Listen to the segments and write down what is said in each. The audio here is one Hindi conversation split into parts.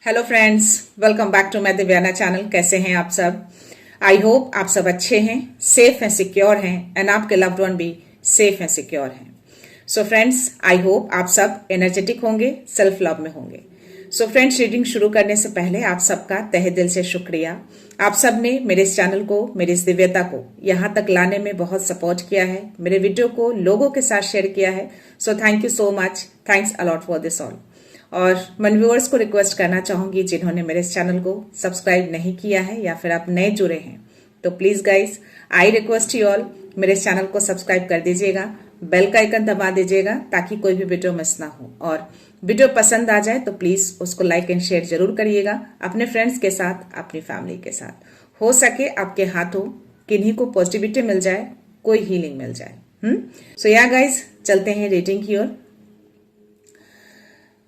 Hello friends, welcome back to my Divyana channel. कैसे हैं आप सब? आई होप आप सब अच्छे हैं, सेफ हैं, सिक्योर हैं एंड आपके लव्ड वन भी सेफ हैं, सिक्योर हैं। सो फ्रेंड्स, आई होप आप सब एनर्जेटिक होंगे, सेल्फ लव में होंगे। सो फ्रेंड्स, रीडिंग शुरू करने से पहले आप सबका तहे दिल से शुक्रिया। आप सब ने मेरे इस चैनल को, मेरी इस दिव्यता को यहाँ तक लाने में बहुत सपोर्ट किया है, मेरे वीडियो को लोगों के साथ शेयर किया है। So thank you so much, thanks a lot for this all. और मन व्यूअर्स को रिक्वेस्ट करना चाहूंगी जिन्होंने मेरे इस चैनल को सब्सक्राइब नहीं किया है या फिर आप नए जुड़े हैं, तो please guys, I request you all, मेरे इस चैनल को सब्सक्राइब कर दीजिएगा, बेल का आइकन दबा दीजिएगा ताकि कोई भी वीडियो मिस ना हो। और वीडियो पसंद आ जाए तो प्लीज उसको लाइक एंड शेयर जरूर करिएगा अपने फ्रेंड्स के साथ, अपनी फैमिली के साथ। हो सके आपके हाथों किन्हीं को पॉजिटिविटी मिल जाए, कोई हीलिंग मिल जाए। सो या गाइज, चलते हैं रीडिंग की ओर।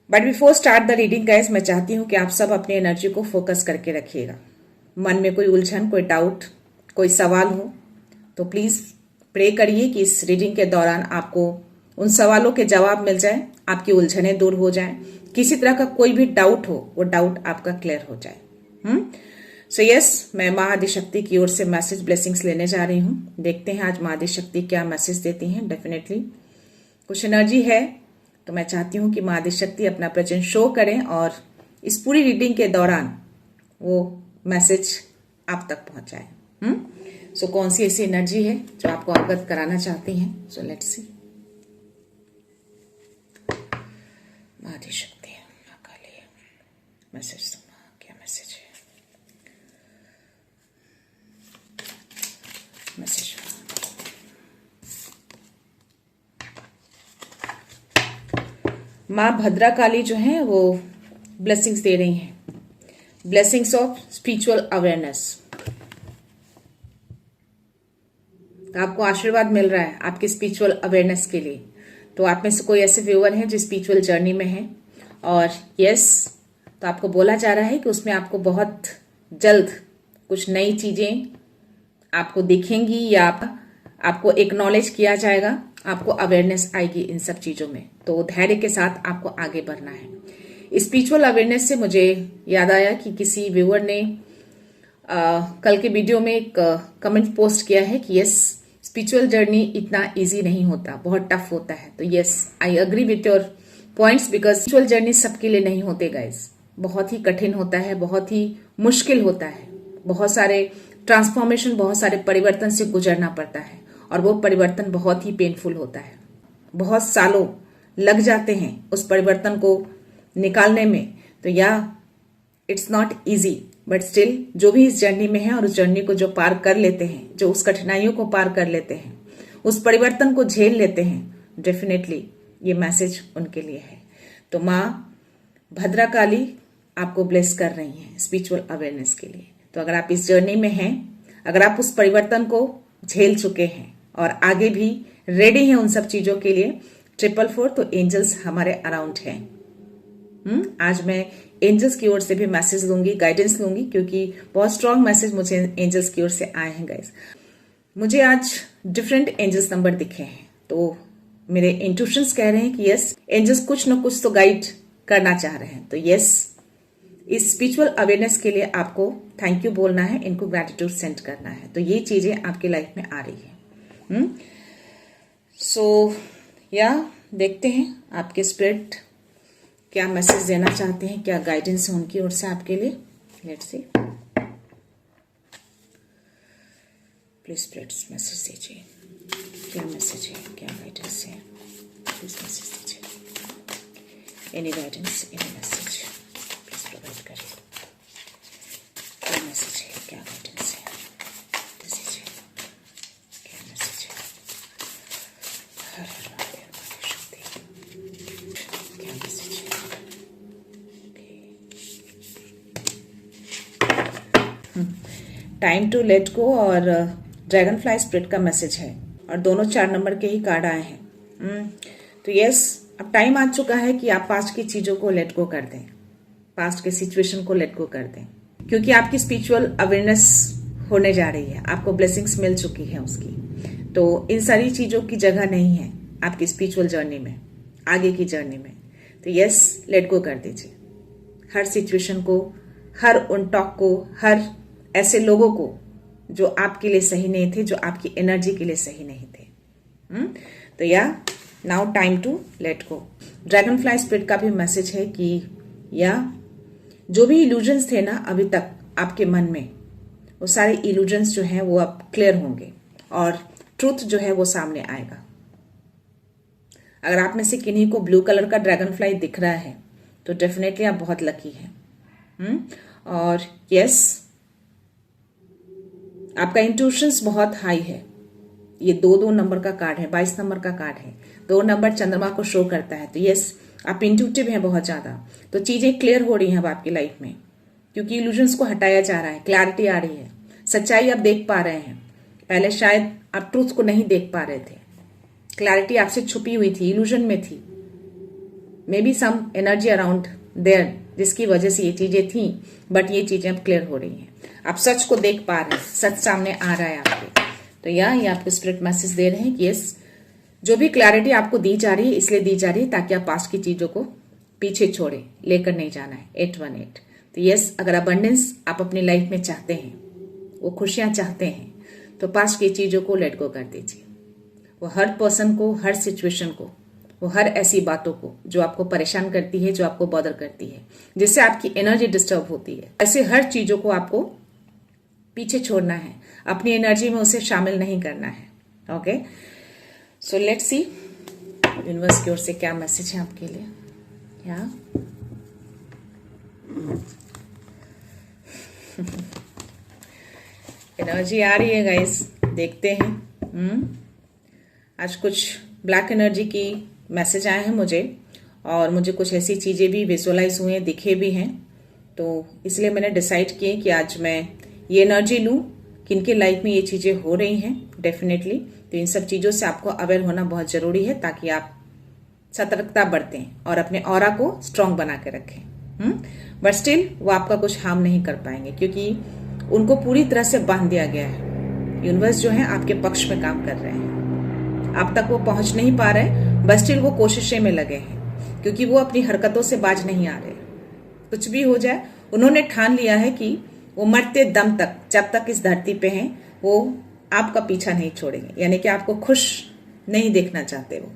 But before start the reading guys, मैं चाहती हूं कि आप सब अपनी एनर्जी को फोकस करके रखिएगा। मन में कोई उलझन, कोई डाउट, कोई सवाल हो तो प्लीज प्रे करिए कि इस रीडिंग के दौरान आपको उन सवालों के जवाब मिल जाए, आपकी उलझनें दूर हो जाएं, किसी तरह का कोई भी डाउट हो वो डाउट आपका क्लियर हो जाए। सो यस, मैं माँ आदिशक्ति की ओर से मैसेज ब्लेसिंग्स लेने जा रही हूँ। देखते हैं आज माँ आदिशक्ति क्या मैसेज देती हैं। डेफिनेटली कुछ एनर्जी है तो मैं चाहती हूं कि माँ आदिशक्ति अपना प्रेजेंस शो करें और इस पूरी रीडिंग के दौरान वो मैसेज आप तक पहुंचाए। सो कौन सी ऐसी एनर्जी है जो आपको अवगत कराना चाहती हैं? So let's see. माँ आदिशक्ति, माँ काली, मैसेज क्या मैसेज है? मैसेज माँ भद्रा काली जो है वो ब्लेसिंग्स दे रही हैं, ब्लेसिंग्स ऑफ स्पिरिचुअल अवेयरनेस। तो आपको आशीर्वाद मिल रहा है आपके स्पिरिचुअल अवेयरनेस के लिए। तो आप में से कोई ऐसे व्यूअर हैं जो स्पिरिचुअल जर्नी में हैं और यस, तो आपको बोला जा रहा है कि उसमें आपको बहुत जल्द कुछ नई चीजें आपको दिखेंगी या आपको एक्नॉलेज किया जाएगा, आपको अवेयरनेस आएगी इन सब चीजों में। तो धैर्य के साथ आपको आगे बढ़ना है। स्पिरिचुअल अवेयरनेस से मुझे याद आया कि किसी व्यूअर ने कल के वीडियो में एक कमेंट पोस्ट किया है कि यस, स्पिरिचुअल जर्नी इतना इजी नहीं होता, बहुत टफ होता है। तो yes, I agree with your points because spiritual journey सबके लिए नहीं होते गाइज। बहुत ही कठिन होता है, बहुत ही मुश्किल होता है, बहुत सारे ट्रांसफॉर्मेशन, बहुत सारे परिवर्तन से गुजरना पड़ता है और वो परिवर्तन बहुत ही पेनफुल होता है। बहुत सालों लग जाते हैं उस परिवर्तन को निकालने में। तो या it's not easy, but still जो भी इस जर्नी में है और उस जर्नी को जो पार कर लेते हैं, जो उस कठिनाइयों को पार कर लेते हैं, उस परिवर्तन को झेल लेते हैं, डेफिनेटली ये मैसेज उनके लिए है। तो माँ भद्रा काली आपको ब्लेस कर रही हैं स्पिरिचुअल अवेयरनेस के लिए। तो अगर आप इस जर्नी में हैं, अगर आप उस परिवर्तन को झेल चुके हैं और आगे भी रेडी हैं उन सब चीजों के लिए, 444, तो एंजल्स हमारे अराउंड हैं। आज मैं एंजल्स की ओर से भी मैसेज लूंगी, गाइडेंस लूंगी, क्योंकि बहुत स्ट्रांग मैसेज मुझे एंजल्स की ओर से आए हैं गाइस। मुझे आज डिफरेंट एंजल्स नंबर दिखे हैं, तो मेरे इंट्यूशंस कह रहे हैं कि यस, एंजल्स कुछ न कुछ तो गाइड करना चाह रहे हैं। तो यस, इस स्पिरिचुअल अवेयरनेस के लिए आपको थैंक यू बोलना है, इनको ग्रैटिट्यूड सेंड करना है। तो ये चीजें आपकी लाइफ में आ रही है। सो या देखते हैं आपके स्पिरिट क्या मैसेज देना चाहते हैं, क्या गाइडेंस है उनकी ओर से आपके लिए। Let's see, please spirits message दीजिए, क्या मैसेज है, क्या गाइडेंस है, प्लीज मैसेज दीजिए। Any guidance, any message please provide करिए। क्या मैसेज है, क्या गाइडेंस है, दीजिए, क्या मैसेज है। हर हर महादेव, माँ शक्ति, क्या मैसेज है। टाइम टू लेट गो और ड्रैगन फ्लाई स्पिरिट का मैसेज है और दोनों 4 नंबर के ही कार्ड आए हैं। तो यस, अब टाइम आ चुका है कि आप पास्ट की चीजों को लेट गो कर दें, पास्ट के सिचुएशन को लेट गो कर दें, क्योंकि आपकी स्पिरिचुअल अवेयरनेस होने जा रही है, आपको ब्लेसिंग्स मिल चुकी है उसकी। तो इन सारी चीजों की जगह नहीं है आपकी स्पिरिचुअल जर्नी में, आगे की जर्नी में। तो यस, लेट गो कर दीजिए, हर सिचुएशन को, हर उन टॉक को, हर ऐसे लोगों को जो आपके लिए सही नहीं थे, जो आपकी एनर्जी के लिए सही नहीं थे। तो या now time to let go. Dragonfly spirit का भी मैसेज है कि या जो भी इल्यूजन्स थे ना अभी तक आपके मन में, वो सारे इल्यूजन्स जो हैं वो अब क्लियर होंगे और ट्रूथ जो है वो सामने आएगा। अगर आप में से किन्हीं को ब्लू कलर का ड्रैगन फ्लाई दिख रहा है तो डेफिनेटली आप बहुत लकी हैं। और यस, आपका इंट्यूशंस बहुत हाई है। ये 2-2 नंबर का कार्ड है, 22 नंबर का कार्ड है, 2 नंबर चंद्रमा को शो करता है। तो यस, आप इंट्यूटिव हैं बहुत ज्यादा। तो चीजें क्लियर हो रही हैं अब आपकी लाइफ में, क्योंकि इल्यूजन्स को हटाया जा रहा है, क्लैरिटी आ रही है, सच्चाई आप देख पा रहे हैं। पहले शायद आप ट्रूथ को नहीं देख पा रहे थे, क्लैरिटी आपसे छुपी हुई थी, इल्यूजन में थी, maybe some energy around there जिसकी वजह से ये चीजें थी, बट ये चीजें अब क्लियर हो रही हैं। आप सच को देख पा रहे हैं, सच सामने आ रहा है आपके। तो ये आपको स्पिरिट मैसेज दे रहे हैं कि यस, जो भी क्लैरिटी आपको दी जा रही है इसलिए दी जा रही है ताकि आप पास्ट की चीजों को पीछे छोड़े, लेकर नहीं जाना है। 818। तो यस, अगर अबंडेंस आप अपनी लाइफ में चाहते हैं, वो खुशियां चाहते हैं, तो पास्ट की चीजों को लेट गो कर दीजिए। वो हर पर्सन को, हर सिचुएशन को, वो हर ऐसी बातों को जो आपको परेशान करती है, जो आपको बॉदर करती है, जिससे आपकी एनर्जी डिस्टर्ब होती है, ऐसे हर चीजों को आपको पीछे छोड़ना है, अपनी एनर्जी में उसे शामिल नहीं करना है। Okay, so let's see universe की ओर से क्या मैसेज है आपके लिए। या एनर्जी आ रही है गाइस, देखते हैं। आज कुछ ब्लैक एनर्जी की मैसेज आए हैं मुझे, और मुझे कुछ ऐसी चीजें भी विजुअलाइज हुए हैं, दिखे भी हैं। तो इसलिए मैंने डिसाइड किए कि आज मैं ये एनर्जी लूं, किनकी लाइफ में ये चीजें हो रही हैं डेफिनेटली। तो इन सब चीजों से आपको अवेयर होना बहुत जरूरी है, ताकि आप सतर्कता बरतें और अपने ऑरा को स्ट्रांग बना के रखें। बट स्टिल वो आपका कुछ हार्म नहीं कर पाएंगे, क्योंकि उनको पूरी तरह से बांध दिया गया है। यूनिवर्स जो है आपके पक्ष में काम कर रहे हैं, आप तक वो पहुंच नहीं पा रहे, बट स्टिल वो कोशिशें में लगे हैं, क्योंकि वो अपनी हरकतों से बाज नहीं आ रहे। कुछ भी हो जाए, उन्होंने ठान लिया है कि वो मरते दम तक, जब तक इस धरती पे हैं, वो आपका पीछा नहीं छोड़ेंगे। यानी कि आपको खुश नहीं देखना चाहते, वो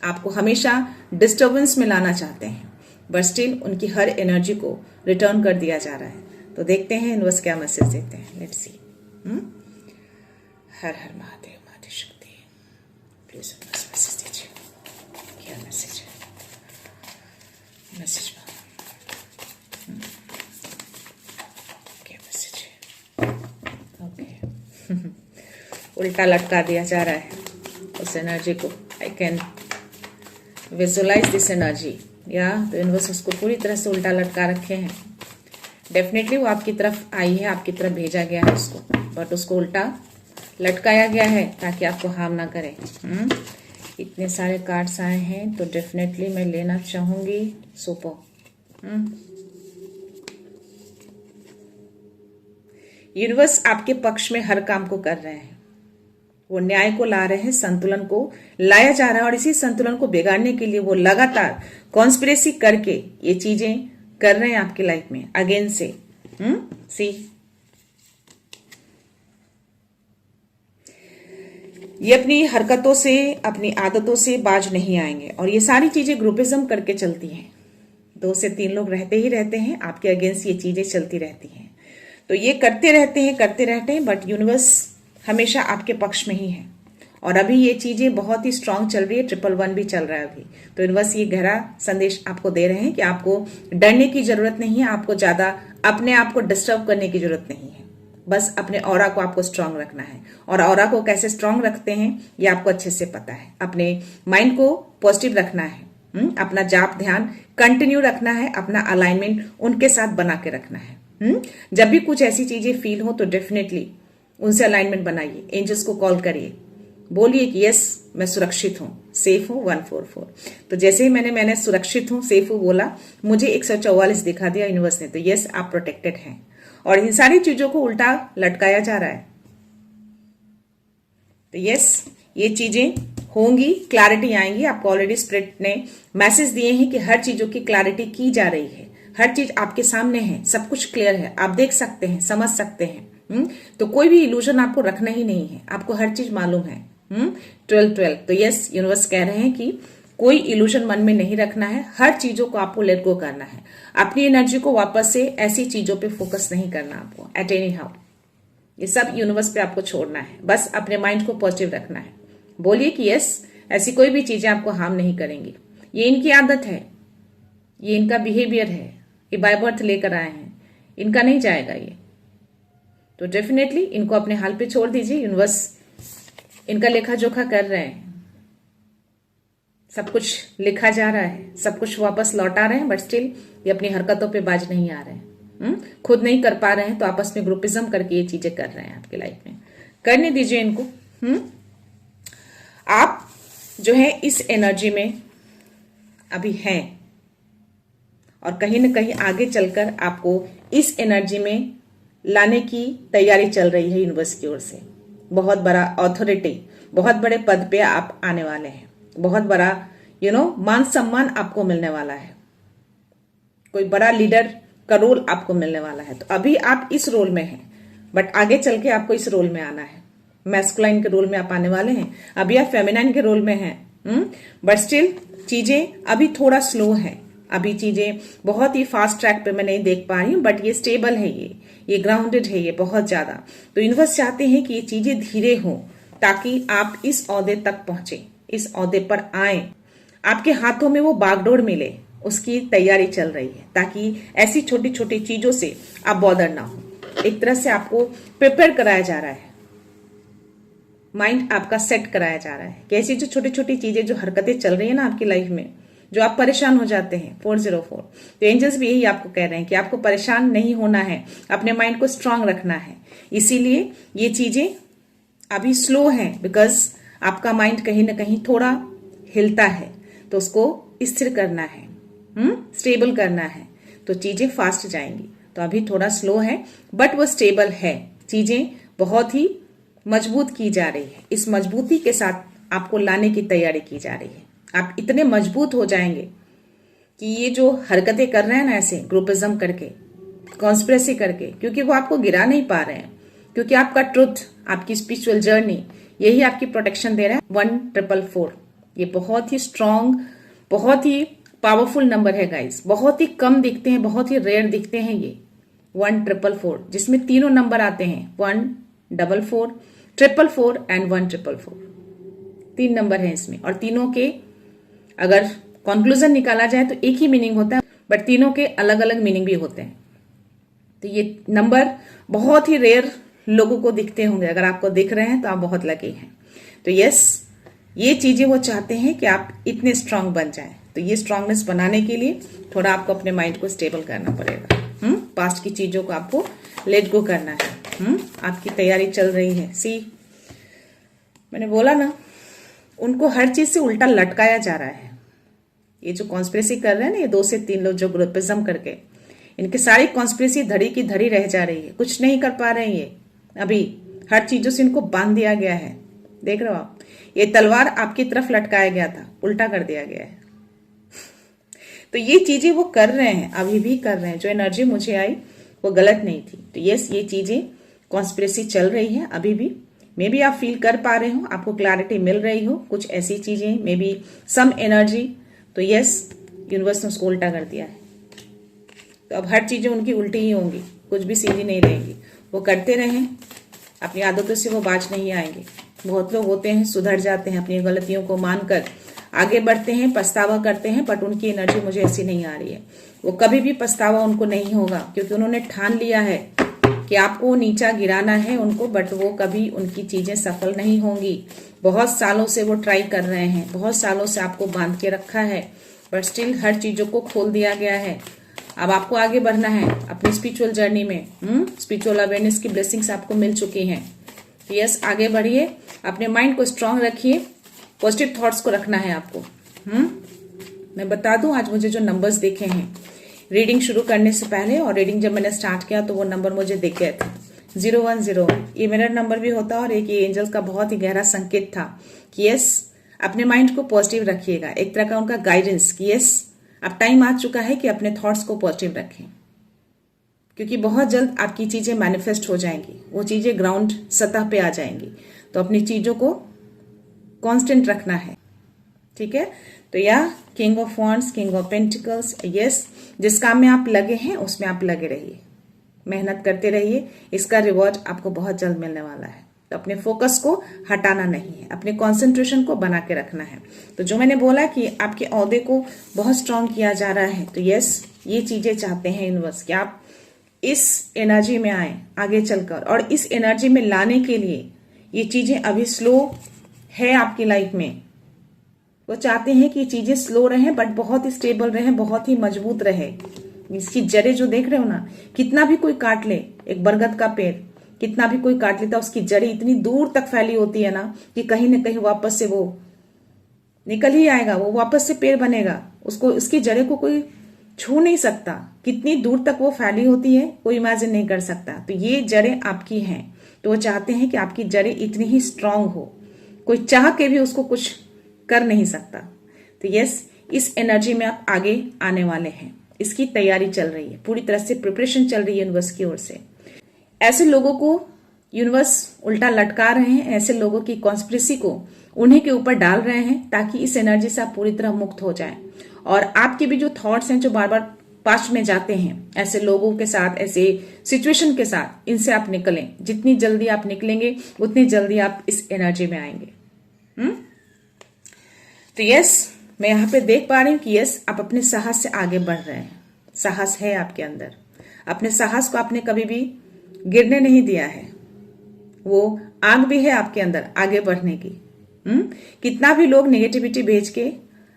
आपको हमेशा डिस्टर्बेंस में लाना चाहते हैं, बट स्टिल उनकी हर एनर्जी को रिटर्न कर दिया जा रहा है। तो देखते हैं यूनिवर्स क्या मैसेज देते हैं। Let's see. हर हर महादेव, माता शक्ति, प्लीज मैसेज दीजिए, क्या मैसेज है। मैसेज क्या मैसेज है। ओके, उल्टा लटका दिया जा रहा है उस एनर्जी को। I can visualise this energy. या तो यूनिवर्स उसको पूरी तरह से उल्टा लटका रखे हैं। डेफिनेटली वो आपकी तरफ आई है, आपकी तरफ भेजा गया है उसको, बट उसको उल्टा लटकाया गया है ताकि आपको हार्म ना करे। इतने सारे कार्ड्स आए हैं, तो डेफिनेटली मैं लेना चाहूंगी सुपर। यूनिवर्स आपके पक्ष में हर काम को कर रहे हैं, वो न्याय को ला रहे हैं, संतुलन को लाया जा रहा है, और इसी संतुलन को बिगाड़ने के लिए वो लगातार कॉन्स्पिरेसी करके ये चीजें कर रहे हैं आपकी लाइफ में अगेन से। सी, ये अपनी हरकतों से, अपनी आदतों से बाज नहीं आएंगे, और ये सारी चीजें ग्रुपिज्म करके चलती हैं। 2 से 3 लोग रहते ही रहते हैं आपके अगेंस्ट, ये चीजें चलती रहती हैं। तो ये करते रहते हैं, बट यूनिवर्स हमेशा आपके पक्ष में ही है, और अभी ये चीजें बहुत ही स्ट्रांग चल रही है। 111 भी चल रहा है अभी। तो यूनिवर्स ये गहरा संदेश आपको दे रहे हैं कि आपको डरने की जरूरत नहीं है, आपको ज्यादा अपने आप को डिस्टर्ब करने की जरूरत नहीं है। बस अपने ऑरा को आपको स्ट्रांग रखना है, और ऑरा को कैसे स्ट्रांग रखते हैं ये आपको अच्छे से पता है। अपने माइंड को पॉजिटिव रखना है, अपना जाप ध्यान कंटिन्यू रखना है, अपना अलाइनमेंट उनके साथ बना के रखना है। जब भी कुछ ऐसी चीजें फील हो तो डेफिनेटली उनसे अलाइनमेंट बनाइए, एंजल्स को कॉल करिए, बोलिए कि यस मैं सुरक्षित हूं, सेफ हूं। 144। तो जैसे ही मैंने सुरक्षित हूं, सेफ हूं बोला, मुझे 144 दिखा दिया यूनिवर्स ने। तो यस, आप प्रोटेक्टेड हैं, और इन सारी चीजों को उल्टा लटकाया जा रहा है। तो यस, ये चीजें होंगी, क्लैरिटी आएंगी। आपको ऑलरेडी स्पिरिट ने मैसेज दिए हैं कि हर चीजों की क्लैरिटी की जा रही है, हर चीज आपके सामने है, सब कुछ क्लियर है, आप देख सकते हैं, समझ सकते हैं। तो कोई भी इल्यूजन आपको रखना ही नहीं है, आपको हर चीज मालूम है। 12 तो यस, यूनिवर्स कह रहे हैं कि कोई इल्यूजन मन में नहीं रखना है, हर चीजों को आपको लेट गो करना है। अपनी एनर्जी को वापस से ऐसी चीजों पे फोकस नहीं करना आपको एट एनी हाउ। ये सब यूनिवर्स पे आपको छोड़ना है, बस अपने माइंड को पॉजिटिव रखना है। बोलिए कि यस, ऐसी कोई भी चीजें आपको हार्म नहीं करेंगी। ये इनकी आदत है, ये इनका बिहेवियर है, ये बाय बर्थ लेकर आए हैं, इनका नहीं जाएगा ये। तो डेफिनेटली इनको अपने हाल पे छोड़ दीजिए, यूनिवर्स इनका लेखा जोखा कर रहे हैं, सब कुछ लिखा जा रहा है, सब कुछ वापस लौटा रहे हैं, बट स्टिल ये अपनी हरकतों पे बाज नहीं आ रहे हैं। खुद नहीं कर पा रहे हैं तो आपस में ग्रुपिज्म करके ये चीजें कर रहे हैं आपकी लाइफ में। करने दीजिए इनको। आप जो है इस एनर्जी में अभी हैं और कहीं ना कहीं आगे चलकर आपको इस एनर्जी में लाने की तैयारी चल रही है यूनिवर्स की ओर से। बहुत बड़ा अथॉरिटी, बहुत बड़े पद पे आप आने वाले हैं, बहुत बड़ा मान सम्मान आपको मिलने वाला है, कोई बड़ा लीडर का रोल आपको मिलने वाला है। तो अभी आप इस रोल में हैं, बट आगे चल के आपको इस रोल में आना है। मैस्कुलाइन के रोल में आप आने वाले हैं, अभी आप फेमिनाइन के रोल में हैं, बट स्टिल चीजें अभी थोड़ा स्लो है। अभी चीजें बहुत ही फास्ट ट्रैक पे मैं नहीं देख पा रही हूँ, बट ये स्टेबल है, ये ग्राउंडेड है, ये बहुत ज्यादा। तो यूनिवर्स चाहते हैं कि ये चीजें धीरे हों ताकि आप इस ओहदे तक पहुंचे, इस ओहदे पर आए, आपके हाथों में वो बागडोर मिले, उसकी तैयारी चल रही है ताकि ऐसी छोटी छोटी चीजों से आप बॉदर ना हो। एक तरह से आपको प्रिपेयर कराया जा रहा है, माइंड आपका सेट कराया जा रहा है कि ऐसी जो छोटी छोटी चीजें, जो हरकतें चल रही है ना आपकी लाइफ में, जो आप परेशान हो जाते हैं। 404 तो एंजल्स भी यही आपको कह रहे हैं कि आपको परेशान नहीं होना है, अपने माइंड को स्ट्रांग रखना है। इसीलिए ये चीजें अभी स्लो हैं, बिकॉज आपका माइंड कहीं ना कहीं थोड़ा हिलता है, तो उसको स्थिर करना है, स्टेबल करना है, तो चीजें फास्ट जाएंगी। तो अभी थोड़ा स्लो है, बट वो स्टेबल है, चीजें बहुत ही मजबूत की जा रही है। इस मजबूती के साथ आपको लाने की तैयारी की जा रही है। आप इतने मजबूत हो जाएंगे कि ये जो हरकतें कर रहे हैं ना, ऐसे ग्रुपिज्म करके, कॉन्स्पिरेसी करके, क्योंकि वो आपको गिरा नहीं पा रहे हैं, क्योंकि आपका ट्रुथ, आपकी स्पिरिचुअल जर्नी, यही आपकी प्रोटेक्शन दे रहा है। 1444 ये बहुत ही स्ट्रांग, बहुत ही पावरफुल नंबर है गाइस। बहुत ही कम दिखते हैं, बहुत ही रेयर दिखते हैं ये 1444, जिसमें तीनों नंबर आते हैं 144, 444 एंड 1444। 3 नंबर है इसमें, और तीनों के अगर कंक्लूजन निकाला जाए तो एक ही मीनिंग होता है, बट तीनों के अलग अलग मीनिंग भी होते हैं। तो ये नंबर बहुत ही रेयर लोगों को दिखते होंगे, अगर आपको दिख रहे हैं तो आप बहुत लकी हैं। तो यस, ये चीजें वो चाहते हैं कि आप इतने स्ट्रांग बन जाएं। तो ये स्ट्रांगनेस बनाने के लिए थोड़ा आपको अपने माइंड को स्टेबल करना पड़ेगा। पास्ट की चीजों को आपको लेट गो करना है। आपकी तैयारी चल रही है। सी, मैंने बोला ना, उनको हर चीज से उल्टा लटकाया जा रहा है। ये जो कॉन्स्पिरेसी कर रहे हैं ना, ये 2 से 3 लोग जो ग्रुपिज्म करके, इनकी सारी कॉन्स्पिरेसी धड़ी की धड़ी रह जा रही है, कुछ नहीं कर पा रहे हैं ये। अभी हर चीजों से इनको बांध दिया गया है। देख रहे हो आप, ये तलवार आपकी तरफ लटकाया गया था, उल्टा कर दिया गया है। तो ये चीजें वो कर रहे हैं, अभी भी कर रहे हैं। जो एनर्जी मुझे आई वो गलत नहीं थी। तो यस, ये चीजें कॉन्स्पिरेसी चल रही है अभी भी। मे बी आप फील कर पा रहे हो, आपको क्लैरिटी मिल रही हो, कुछ ऐसी चीजें, मे बी सम एनर्जी। तो यस, यूनिवर्स ने उसको उल्टा कर दिया है। तो अब हर चीजें उनकी उल्टी ही होंगी, कुछ भी सीधी नहीं रहेंगी। वो करते रहें, अपनी आदतों से वो बाज नहीं आएंगे। बहुत लोग होते हैं, सुधर जाते हैं, अपनी गलतियों को मानकर आगे बढ़ते हैं, पछतावा करते हैं, बट उनकी एनर्जी मुझे ऐसी नहीं आ रही है। वो कभी भी पछतावा उनको नहीं होगा, क्योंकि उन्होंने ठान लिया है कि आपको नीचा गिराना है उनको, बट वो कभी उनकी चीजें सफल नहीं होंगी। बहुत सालों से वो ट्राई कर रहे हैं, बहुत सालों से आपको बांध के रखा है, बट स्टिल हर चीजों को खोल दिया गया है। अब आपको आगे बढ़ना है अपनी स्पिरिचुअल जर्नी में। स्पिरिचुअल अवेयरनेस की ब्लेसिंग्स आपको मिल चुकी हैं। तो यस, आगे बढ़िए, अपने माइंड को स्ट्रांग रखिए, पॉजिटिव थॉट्स को रखना है आपको। मैं बता दूं, आज मुझे जो नंबर्स देखे हैं रीडिंग शुरू करने से पहले, और रीडिंग जब मैंने स्टार्ट किया तो वो नंबर मुझे दिख गए थे 0101। ये मेरा नंबर भी होता और एक ये एंजल्स का बहुत ही गहरा संकेत था कि यस, अपने माइंड को पॉजिटिव रखिएगा, एक तरह का उनका गाइडेंस कि यस, अब टाइम आ चुका है कि अपने थॉट्स को पॉजिटिव रखें, क्योंकि बहुत जल्द आपकी चीजें मैनिफेस्ट हो जाएंगी, वो चीजें ग्राउंड सतह पे आ जाएंगी। तो अपनी चीजों को कांस्टेंट रखना है, ठीक है। तो या king of wands, king of pentacles, yes, जिस काम में आप लगे हैं उसमें आप लगे रहिए, मेहनत करते रहिए, इसका रिवॉर्ड आपको बहुत जल्द मिलने वाला है। तो अपने फोकस को हटाना नहीं है, अपने कंसंट्रेशन को बना के रखना है। तो जो मैंने बोला कि आपके औहदे को बहुत स्ट्रांग किया जा रहा है, तो यस, ये चीजें चाहते हैं यूनिवर्स कि आप इस एनर्जी में आए आगे चलकर, और इस एनर्जी में लाने के लिए ये चीजें अभी स्लो है आपकी लाइफ में। वो चाहते हैं कि चीजें स्लो रहें बट बहुत ही स्टेबल रहें, बहुत ही मजबूत रहे। इसकी जड़ें जो देख रहे हो ना, कितना भी कोई काट ले, एक बरगद का पेड़ कितना भी कोई काट लेता, उसकी जड़ें इतनी दूर तक फैली होती है ना कि कहीं ना कहीं वापस से वो निकल ही आएगा, वो वापस से पेड़ बनेगा, उसको उसकी जड़ें को कोई छू नहीं सकता। कितनी दूर तक वो फैली होती है कोई इमेजिन नहीं कर सकता। तो ये जड़ें आपकी हैं, तो वो चाहते हैं कि आपकी जड़ें इतनी ही स्ट्रांग हो, कोई चाह के भी उसको कुछ कर नहीं सकता। तो यस, इस एनर्जी में आप आगे आने वाले हैं, इसकी तैयारी चल रही है, पूरी तरह से प्रिपरेशन चल रही है यूनिवर्स की ओर से। ऐसे लोगों को यूनिवर्स उल्टा लटका रहे हैं, ऐसे लोगों की कॉन्स्पिरेसी को उन्हीं के ऊपर डाल रहे हैं ताकि इस एनर्जी से आप पूरी तरह मुक्त हो जाएं। और आपके भी जो थॉट्स हैं जो बार बार पास्ट में जाते हैं, ऐसे लोगों के साथ, ऐसे सिचुएशन के साथ, इनसे आप निकलें। जितनी जल्दी आप निकलेंगे उतनी जल्दी आप इस एनर्जी में आएंगे। तो यस, मैं यहाँ पे देख पा रही हूँ कि यस, आप अपने साहस से आगे बढ़ रहे हैं। साहस है आपके अंदर, अपने साहस को आपने कभी भी गिरने नहीं दिया है। वो आग भी है आपके अंदर आगे बढ़ने की। कितना भी लोग नेगेटिविटी भेज के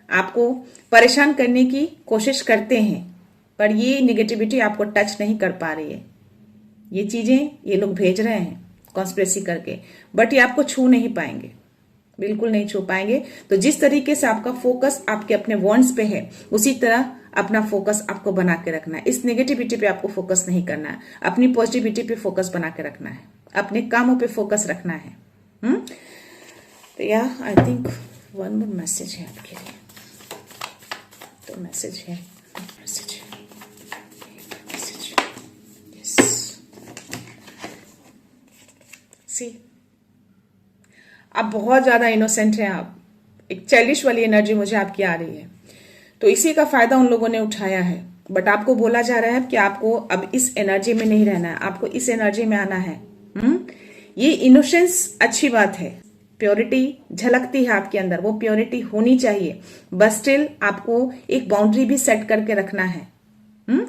आपको परेशान करने की कोशिश करते हैं, पर ये नेगेटिविटी आपको टच नहीं कर पा रही है। ये चीजें ये लोग भेज रहे हैं कॉन्स्पिरेसी करके, बट ये आपको छू नहीं पाएंगे, बिल्कुल नहीं छू पाएंगे। तो जिस तरीके से आपका फोकस आपके अपने वॉन्ट्स पे है, उसी तरह अपना फोकस आपको बना के रखना है। इस नेगेटिविटी पे आपको फोकस नहीं करना है, अपनी पॉजिटिविटी पे फोकस बना के रखना है, अपने कामों पे फोकस रखना है। तो या I think one more message है आपके लिए। तो मैसेज है, मैसेज है, मैसेज, यस, सी, आप बहुत ज्यादा इनोसेंट हैं, आप एक चाइल्डिश वाली एनर्जी मुझे आपकी आ रही है। तो इसी का फायदा उन लोगों ने उठाया है, बट आपको बोला जा रहा है कि आपको अब इस एनर्जी में नहीं रहना है, आपको इस एनर्जी में आना है। ये इनोसेंस अच्छी बात है, प्योरिटी झलकती है आपके अंदर, वो प्योरिटी होनी चाहिए, बट स्टिल आपको एक बाउंड्री भी सेट करके रखना है।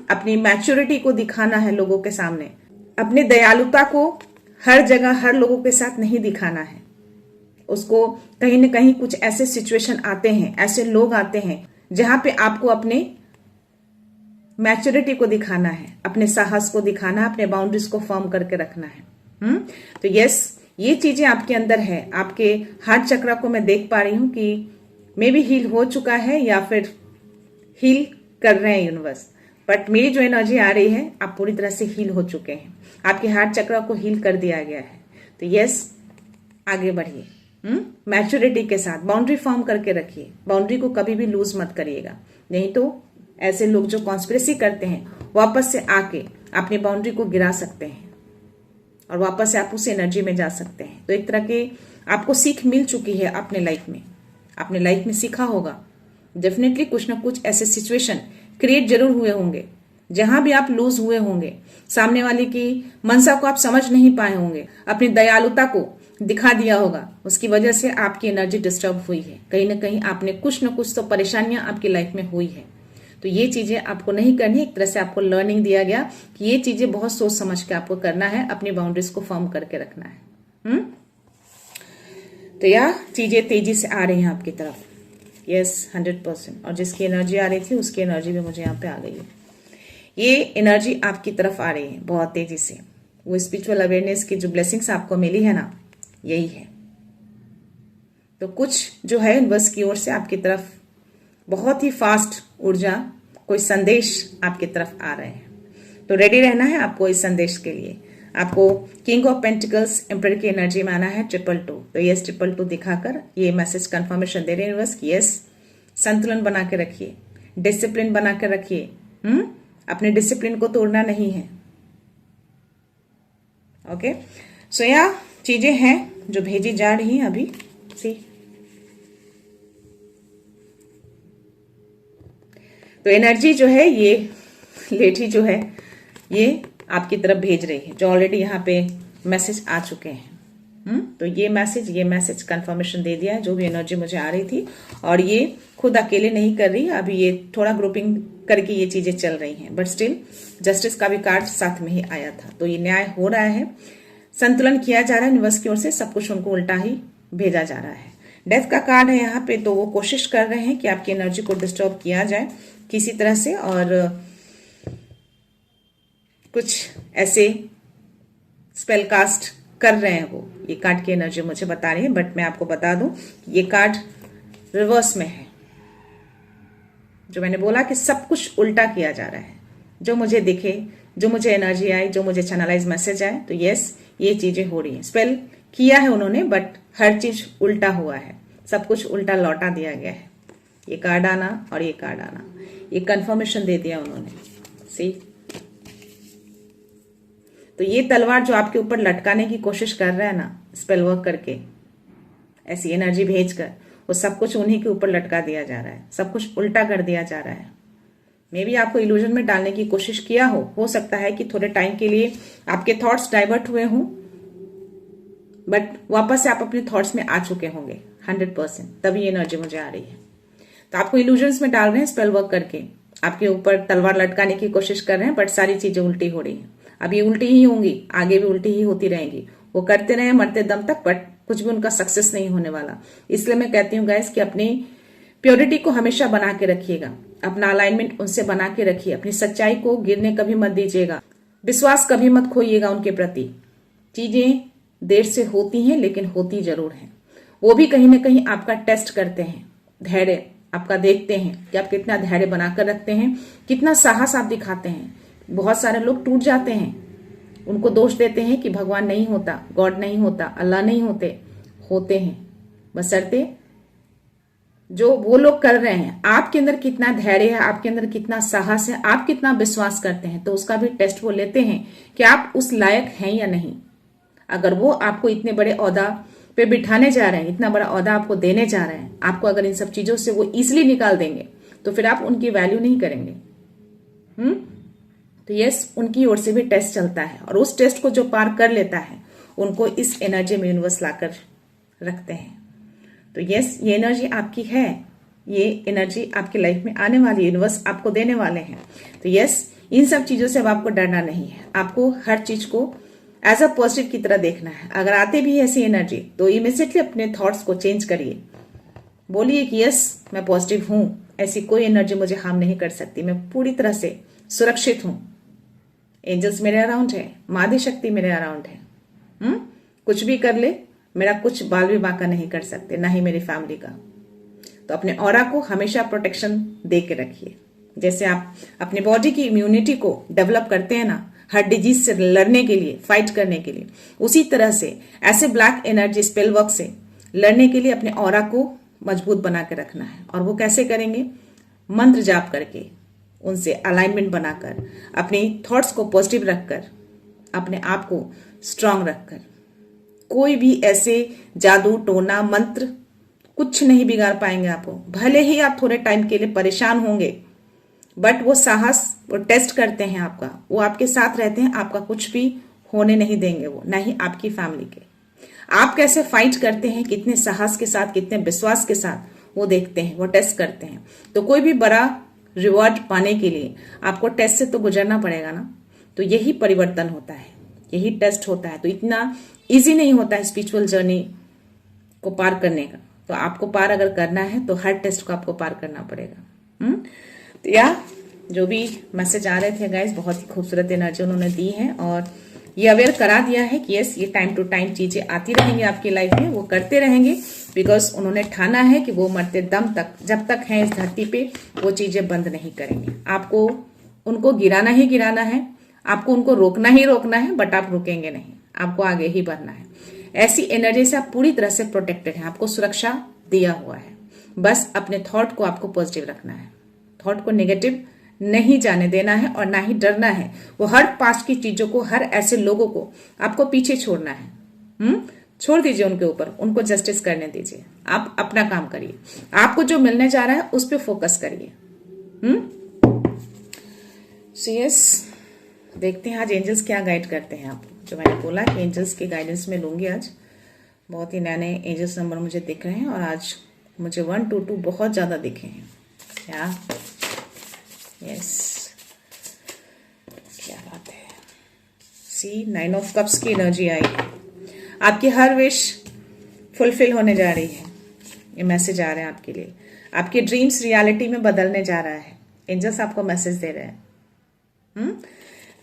अपनी मैच्योरिटी को दिखाना है लोगों के सामने, अपने दयालुता को हर जगह हर लोगों के साथ नहीं दिखाना है। उसको कहीं ना कहीं कुछ ऐसे सिचुएशन आते हैं, ऐसे लोग आते हैं जहां पे आपको अपने मैच्योरिटी को दिखाना है, अपने साहस को दिखाना, अपने बाउंड्रीज को फॉर्म करके रखना है। तो यस, ये चीजें आपके अंदर है। आपके हार्ट चक्र को मैं देख पा रही हूं कि मे बी हील हो चुका है या फिर हील कर रहे हैं यूनिवर्स, बट मेरी जो एनर्जी आ रही है, आप पूरी तरह से हील हो चुके हैं, आपके हार्ट चक्र को हील कर दिया गया है। तो यस, आगे बढ़िए, मैच्योरिटी के साथ बाउंड्री फॉर्म करके रखिए, बाउंड्री को कभी भी लूज मत करिएगा, नहीं तो ऐसे लोग जो कॉन्स्पिरेसी करते हैं वापस से आके अपनी बाउंड्री को गिरा सकते हैं और वापस से आप उस एनर्जी में जा सकते हैं। तो एक तरह के आपको सीख मिल चुकी है अपने लाइफ में, अपने लाइफ में सीखा होगा। डेफिनेटली कुछ ना कुछ ऐसे सिचुएशन क्रिएट जरूर हुए होंगे जहां भी आप लूज हुए होंगे, सामने वाले की मनसा को आप समझ नहीं पाए होंगे, अपनी दयालुता को दिखा दिया होगा, उसकी वजह से आपकी एनर्जी डिस्टर्ब हुई है। कहीं ना कहीं आपने कुछ न कुछ तो परेशानियां आपकी लाइफ में हुई है। तो ये चीजें आपको नहीं करनी, एक तरह से आपको लर्निंग दिया गया कि ये चीजें बहुत सोच समझ के आपको करना है, अपनी बाउंड्रीज को फॉर्म करके रखना है। तो यह चीजें तेजी से आ रही हैं आपकी तरफ, यस 100%। और जिसकी एनर्जी आ रही थी उसकी एनर्जी भी मुझे यहाँ पे आ गई है। ये एनर्जी आपकी तरफ आ रही है बहुत तेजी से। वो स्पिरिचुअल अवेयरनेस की जो ब्लेसिंग्स आपको मिली है ना, यही है। तो कुछ जो है यूनिवर्स की ओर से आपकी तरफ बहुत ही फास्ट ऊर्जा, कोई संदेश आपकी तरफ आ रहे हैं। तो रेडी रहना है आपको इस संदेश के लिए। आपको किंग ऑफ पेंटिकल्स एम्परर की एनर्जी में आना है 222। तो यस 222 दिखाकर ये मैसेज कंफर्मेशन दे रहे हैं यूनिवर्स की यस, संतुलन बना के रखिए, डिसिप्लिन बना कर रखिए। अपने डिसिप्लिन को तोड़ना नहीं है। ओके, सो यह चीजें हैं जो भेजी जा रही हैं अभी। सी, तो एनर्जी जो है ये लेडी जो है ये आपकी तरफ भेज रही है, जो ऑलरेडी यहाँ पे मैसेज आ चुके हैं। तो ये मैसेज कंफर्मेशन दे दिया है, जो भी एनर्जी मुझे आ रही थी। और ये खुद अकेले नहीं कर रही, अभी ये थोड़ा ग्रुपिंग करके ये चीजें चल रही हैं, बट स्टिल जस्टिस का भी कार्ड साथ में ही आया था। तो ये न्याय हो रहा है, संतुलन किया जा रहा है यूनिवर्स की ओर से, सब कुछ उनको उल्टा ही भेजा जा रहा है। डेथ का कार्ड है यहाँ पे, तो वो कोशिश कर रहे हैं कि आपकी एनर्जी को डिस्टर्ब किया जाए किसी तरह से, और कुछ ऐसे स्पेल कास्ट कर रहे हैं वो। ये कार्ड की एनर्जी मुझे बता रही है, बट मैं आपको बता दूं ये कार्ड रिवर्स में है। जो मैंने बोला कि सब कुछ उल्टा किया जा रहा है, जो मुझे दिखे, जो मुझे एनर्जी आई, जो मुझे चैनलाइज मैसेज आए, तो यस ये चीजें हो रही हैं। स्पेल किया है उन्होंने, बट हर चीज उल्टा हुआ है, सब कुछ उल्टा लौटा दिया गया है। ये कार्ड आना और ये कार्ड आना, ये कंफर्मेशन दे दिया उन्होंने। सी, तो ये तलवार जो आपके ऊपर लटकाने की कोशिश कर रहा है ना, स्पेल वर्क करके, ऐसी एनर्जी भेजकर, वो सब कुछ उन्हीं के ऊपर लटका दिया जा रहा है, सब कुछ उल्टा कर दिया जा रहा है। मे बी आपको इल्यूजन में डालने की कोशिश किया हो सकता है कि थोड़े टाइम के लिए आपके थॉट्स डाइवर्ट हुए हों, बट वापस से आप अपने थॉट्स में आ चुके होंगे 100%, तभी एनर्जी मुझे आ रही है। तो आपको इल्यूजन्स में डाल रहे हैं स्पेल वर्क करके, आपके ऊपर तलवार लटकाने की कोशिश कर रहे हैं, बट सारी चीजें उल्टी हो रही हैं। अब ये उल्टी ही होंगी, आगे भी उल्टी ही होती रहेंगी, वो करते रहे मरते दम तक, बट कुछ भी उनका सक्सेस नहीं होने वाला। इसलिए मैं कहती हूँ गाइस कि अपनी प्योरिटी को हमेशा बना के रखिएगा, अपना अलाइनमेंट उनसे बना के रखिए, अपनी सच्चाई को गिरने कभी मत दीजिएगा, विश्वास कभी मत खोइएगा उनके प्रति। चीजें देर से होती हैं, लेकिन होती जरूर हैं। वो भी कहीं ना कहीं आपका टेस्ट करते हैं, धैर्य आपका देखते हैं कि आप कितना धैर्य बनाकर रखते हैं, कितना साहस आप दिखाते हैं। बहुत सारे लोग टूट जाते हैं, उनको दोष देते हैं कि भगवान नहीं होता, गॉड नहीं होता, अल्लाह नहीं होते हैं, बशर्ते जो वो लोग कर रहे हैं। आपके अंदर कितना धैर्य है, आपके अंदर कितना साहस है, आप कितना विश्वास करते हैं, तो उसका भी टेस्ट वो लेते हैं कि आप उस लायक हैं या नहीं। अगर वो आपको इतने बड़े ओहदा पे बिठाने जा रहे हैं, इतना बड़ा ओहदा आपको देने जा रहे हैं, आपको अगर इन सब चीजों से वो इजिली निकाल देंगे, तो फिर आप उनकी वैल्यू नहीं करेंगे। तो यस, उनकी ओर से भी टेस्ट चलता है, और उस टेस्ट को जो पार कर लेता है, उनको इस एनर्जी में यूनिवर्स लाकर रखते हैं। तो यस, ये एनर्जी आपकी है, ये एनर्जी आपकी लाइफ में आने वाली, यूनिवर्स आपको देने वाले हैं। तो यस, इन सब चीजों से अब आपको डरना नहीं है, आपको हर चीज को एज अ पॉजिटिव की तरह देखना है। अगर आते भी ऐसी एनर्जी, तो इमीडिएटली अपने थॉट्स को चेंज करिए, बोलिए कि यस मैं पॉजिटिव हूं, ऐसी कोई एनर्जी मुझे हार्म नहीं कर सकती, मैं पूरी तरह से सुरक्षित हूं, एंजल्स मेरे अराउंड है, मादी शक्ति मेरे अराउंड है। कुछ भी कर ले, मेरा कुछ बाल भी बांका नहीं कर सकते, ना ही मेरी फैमिली का। तो अपने ऑरा को हमेशा प्रोटेक्शन दे के रखिए। जैसे आप अपने बॉडी की इम्यूनिटी को डेवलप करते हैं ना, हर डिजीज से लड़ने के लिए, फाइट करने के लिए, उसी तरह से ऐसे ब्लैक एनर्जी स्पेल वर्क से लड़ने के लिए अपने ऑरा को मजबूत बना के रखना है। और वो कैसे करेंगे? मंत्र जाप करके, उनसे अलाइनमेंट बनाकर, अपनी थॉट्स को पॉजिटिव रखकर, अपने आप को स्ट्रांग रखकर। कोई भी ऐसे जादू टोना मंत्र कुछ नहीं बिगाड़ पाएंगे आपको। भले ही आप थोड़े टाइम के लिए परेशान होंगे, बट वो साहस, वो टेस्ट करते हैं आपका, वो आपके साथ रहते हैं, आपका कुछ भी होने नहीं देंगे वो, ना ही आपकी फैमिली के। आप कैसे फाइट करते हैं, कितने साहस के साथ, कितने विश्वास के साथ, वो देखते हैं, वो टेस्ट करते हैं। तो कोई भी बड़ा रिवॉर्ड पाने के लिए आपको टेस्ट से तो गुजरना पड़ेगा ना। तो यही परिवर्तन होता है, यही टेस्ट होता है। तो इतना इजी नहीं होता है स्पिरिचुअल जर्नी को पार करने का। तो आपको पार अगर करना है, तो हर टेस्ट को आपको पार करना पड़ेगा। तो या जो भी मैसेज आ रहे थे गाइस, बहुत ही खूबसूरत एनर्जी उन्होंने दी है, और ये अवेयर करा दिया है कि यस, ये टाइम टू टाइम चीजें आती रहेंगी आपकी लाइफ में, वो करते रहेंगे, बिकॉज उन्होंने ठाना है कि वो मरते दम तक, जब तक हैं इस धरती पे, वो चीजें बंद नहीं करेंगे। आपको उनको गिराना ही गिराना है, आपको उनको रोकना ही रोकना है, बट आप रुकेंगे नहीं, आपको आगे ही बढ़ना है। ऐसी एनर्जी से आप पूरी तरह से प्रोटेक्टेड हैं, आपको सुरक्षा दिया हुआ है। बस अपने थॉट को आपको पॉजिटिव रखना है, थॉट को नेगेटिव नहीं जाने देना है और ना ही डरना है। वो हर पास्ट की चीजों को, हर ऐसे लोगों को आपको पीछे छोड़ना है। छोड़ दीजिए उनके ऊपर, उनको जस्टिस करने दीजिए। आप अपना काम करिए, आपको जो मिलने जा रहा है उस पर फोकस करिए। सो यस, देखते हैं आज एंजल्स क्या गाइड करते हैं आपको। जो मैंने बोला कि एंजल्स के गाइडेंस में लूंगी आज। बहुत ही नए नए एंजल्स नंबर मुझे दिख रहे हैं और आज मुझे 122 बहुत ज्यादा दिखे हैं। क्या यस, क्या बात है। सी 9 ऑफ कप्स की एनर्जी आई है। आपकी हर विश फुलफिल होने जा रही है। ये मैसेज आ रहा है आपके लिए। आपके ड्रीम्स रियलिटी में बदलने जा रहा है। एंजल्स आपको मैसेज दे रहे हैं।